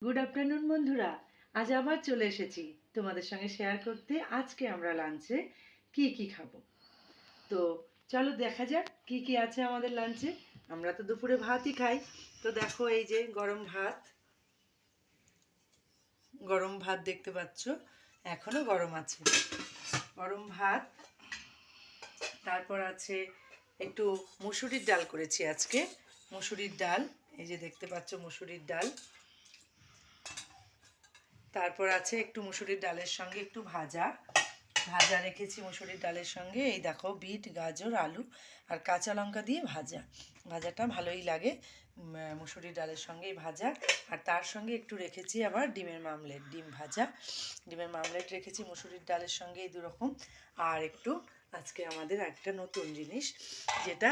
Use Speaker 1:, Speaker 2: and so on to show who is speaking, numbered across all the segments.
Speaker 1: Good afternoon বন্ধুরা, আজ আবার চলে এসেছি তোমাদের সঙ্গে শেয়ার করতে। আজকে আমরা লাঞ্চে কি খাবো, তো চলো দেখা যাক কি আছে আমাদের লাঞ্চে। আমরা তো দুপুরে ভাতই খাই, তো দেখো এই যে গরম ভাত দেখতে পাচ্ছ, এখনো গরম আছে গরম ভাত। তারপর আছে একটু মুসুরির ডাল করেছি আজকে, মুসুরির ডাল, এই যে দেখতে পাচ্ছ মুসুরির ডাল। তারপর আছে একটু মুসুরির ডালের সঙ্গে একটু ভাজা রেখেছি মুসুরির ডালের সঙ্গে। এই দেখো বিট, গাজর, আলু আর কাঁচা লঙ্কা দিয়ে ভাজাটা ভালোই লাগে মুসুরির ডালের সঙ্গেই ভাজা। আর তার সঙ্গে একটু রেখেছি আবার ডিমের মামলেট, ডিমের মামলেট রেখেছি মুসুরির ডালের সঙ্গে, এই দুরকম। আর একটু আজকে আমাদের একটা নতুন জিনিস, যেটা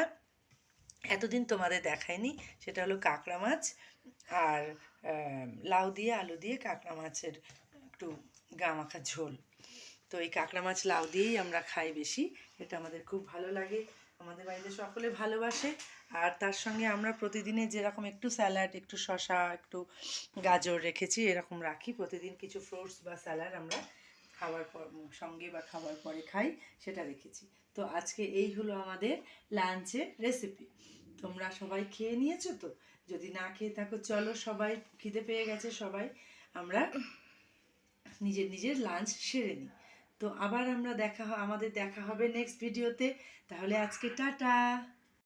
Speaker 1: এতদিন তোমাদের দেখায়নি, সেটা হলো কাঁকড়া মাছ আর লাউ দিয়ে আলু দিয়ে কাঁকড়া মাছের একটু গা মাখা ঝোল। তো এই কাঁকড়া মাছ লাউ দিয়েই আমরা খাই বেশি, এটা আমাদের খুব ভালো লাগে, আমাদের বাড়িতে সকলে ভালোবাসে। আর তার সঙ্গে আমরা প্রতিদিনে যেরকম একটু স্যালাড, একটু শসা, একটু গাজর রেখেছি, এরকম রাখি প্রতিদিন, কিছু ফ্রুটস বা স্যালাড আমরা খাবার সঙ্গে বা খাবার পরে খাই, সেটা রেখেছি। তো আজকে এই হলো আমাদের লাঞ্চের রেসিপি। তোমরা সবাই খেয়ে নিয়েছো তো? যদি না খেয়ে থাকো চলো, সবাই খিদে পেয়ে গেছে, সবাই আমরা নিজের লাঞ্চ সেরে নিই। তো আবার আমাদের দেখা হবে নেক্সট ভিডিওতে। তাহলে আজকে টাটা।